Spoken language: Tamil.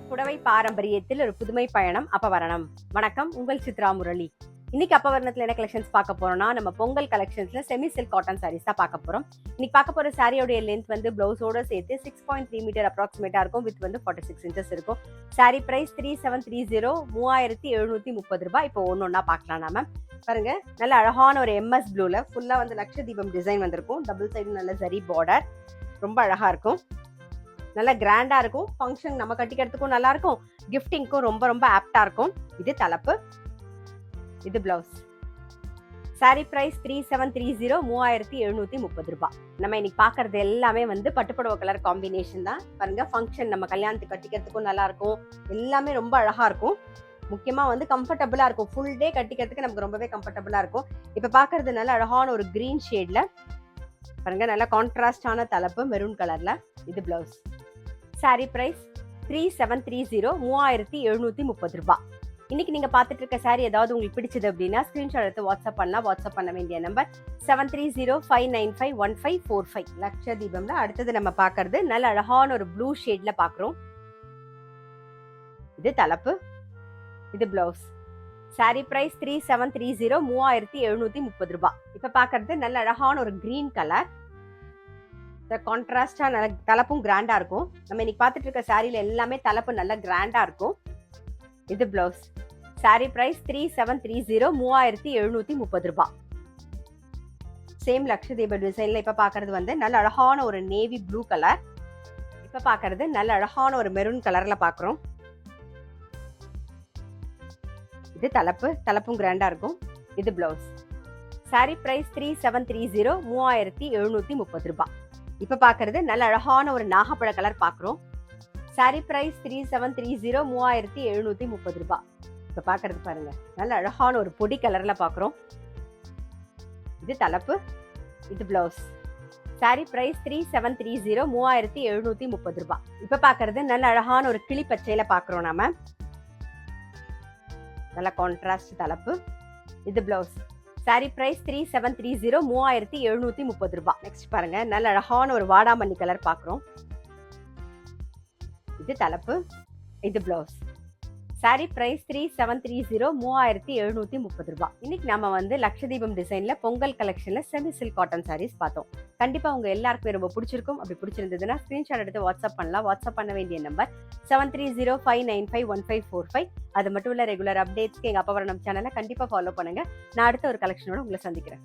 புடவை பாரம்பரியத்தில் ஒரு புதுமை பயணம் அப்பவரணம். வணக்கம், உங்கள் சித்ரா முரளி. இன்னைக்கு அப்பவரணத்துல என்ன கலெக்ஷன்ஸ் பார்க்க போறோம்னா, நம்ம பொங்கல் கலெக்ஷன்ஸ்ல செமி சில்க் காட்டன் சாரீஸ் தான் பார்க்க போறோம். இன்னைக்கு பார்க்க போற சாரியோட லென்த் வந்து பிளவுஸோட சேர்த்து 6.3 மீட்டர் அப்ராக்சிமேட்டா இருக்கும். வித் வந்து 46 இன்ச்சஸ் இருக்கும். சாரி பிரைஸ் 3730, 3730 ரூபாய். இப்போ ஒன்னொன்னா பார்க்கலாம். நாம பாருங்க, நல்ல அழகான ஒரு எம்எஸ் ப்ளூல ஃபுல்லா வந்து லட்சதீபம் டிசைன் வந்திருக்கும். டபுள் சைடு நல்ல ஜரி பார்டர், ரொம்ப அழகா இருக்கும். நல்ல கிராண்டா இருக்கும். ஃபங்க்ஷன் நம்ம கட்டிக்கிறதுக்கும் நல்லா இருக்கும். கிஃப்டிங்க்கும் ரொம்ப ரொம்ப ஆப்டா இருக்கும். இது தலைப்பு, இது பிளவுஸ். சாரி பிரைஸ் 3730, 3730 ரூபாய். நம்ம இன்னைக்கு பாக்குறது எல்லாமே வந்து பட்டுப்புடவை கலர் காம்பினேஷன் தான். பாருங்க, ஃபங்க்ஷன் நம்ம கல்யாணத்துக்கு கட்டிக்கிறதுக்கும் நல்லா இருக்கும். எல்லாமே ரொம்ப அழகா இருக்கும். முக்கியமா வந்து கம்ஃபர்டபுளா இருக்கும். ஃபுல் டே கட்டிக்கிறதுக்கு நமக்கு ரொம்பவே கம்ஃபர்டபுளா இருக்கும். இப்ப பாக்குறது நல்ல அழகான ஒரு கிரீன் ஷேட்ல பாருங்க, நல்ல கான்ட்ராஸ்டான தலைப்பு மெரூன் கலர்ல. இது பிளவுஸ். சாரி பிரைஸ் 3730, 3730 ரூபாய். இன்னைக்கு நீங்க பாத்துட்டு இருக்க சாரி ஏதாவது உங்களுக்கு பிடிச்சது அப்படின்னா ஸ்கிரீன்ஷாட் எடுத்து வாட்ஸ்அப் பண்ணலாம். வாட்ஸ்அப் பண்ண வேண்டிய நம்பர் 7305951545. லட்சதீபம்ல அடுத்தது நம்ம பாக்குறது நல்ல அழகான ஒரு ப்ளூ ஷேட்ல பாக்குறோம். இது தலைப்பு, இது பிளவுஸ். சாரி பிரைஸ் 3730, 3730 ரூபாய். இப்ப பாக்குறது நல்ல அழகான ஒரு கிரீன் கலர். கான்ட்ராஸ்டா நல்ல தலைப்பும் கிராண்டா இருக்கும். நம்ம இன்னைக்கு பாத்துட்டு இருக்க சாரியில எல்லாமே தலைப்பு நல்ல கிராண்டா இருக்கும். இது பிளவுஸ். சாரி பிரைஸ் 3730, 3730 ரூபாய். சேம் லட்சதீப டிசைன்ல இப்ப பாக்குறது வந்து நல்ல அழகான ஒரு நேவி ப்ளூ கலர். இப்ப பாக்குறது நல்ல அழகான ஒரு மெரூன் கலர்ல பாக்குறோம். இது தலைப்பு, தலைப்பும் கிராண்டா இருக்கும். இது பிளவுஸ். சாரி பிரைஸ் 3730, 3730 ரூபாய். இப்ப பாக்குறது நல்ல அழகான ஒரு நாகப்பழ கலர் பாக்குறோம். சாரி பிரைஸ் 3730, 3730 ரூபாய். இப்ப பாக்குறது பாருங்க, நல்ல அழகான ஒரு பொடி கலர்ல பாக்குறோம். இது தலைப்பு, இது பிளவுஸ். சாரி பிரைஸ் 3730, 3730 ரூபாய். இப்ப பாக்குறது நல்ல அழகான ஒரு கிளி பச்சையில பாக்குறோம். நாம நல்ல கான்ட்ராஸ்ட் தலைப்பு, இது பிளவுஸ். சாரி பிரைஸ் 3730, 3730 ரூபாய். நெக்ஸ்ட் பாருங்க, நல்ல அழகான ஒரு வாடாமல்லி கலர் பாக்குறோம். இது தலைப்பு, இது பிளவுஸ். சாரி பிரைஸ் 3730, 3730 ரூபாய். இன்னைக்கு நம்ம வந்து லட்சதீபம் டிசைன்ல பொங்கல் கலெக்ஷன்ல செமி சில்க் காட்டன் சாரீஸ் பார்த்தோம். கண்டிப்பா உங்க எல்லாருக்குமே ரொம்ப பிடிச்சிருக்கும். அப்படி பிடிச்சிருந்ததுன்னா ஸ்கிரீன்ஷாட் எடுத்து வாட்ஸ்அப் பண்ணலாம். வாட்ஸ்அப் பண்ண வேண்டிய நம்பர் 7305951545. அது மட்டும் இல்ல, ரெகுலர் அப்டேட்ஸ்க்கு எங்க அப்பவரணம் சேனலை கண்டிப்பா ஃபாலோ பண்ணுங்க. நான் அடுத்த ஒரு கலெக்ஷனோட உங்களை சந்திக்கிறேன்.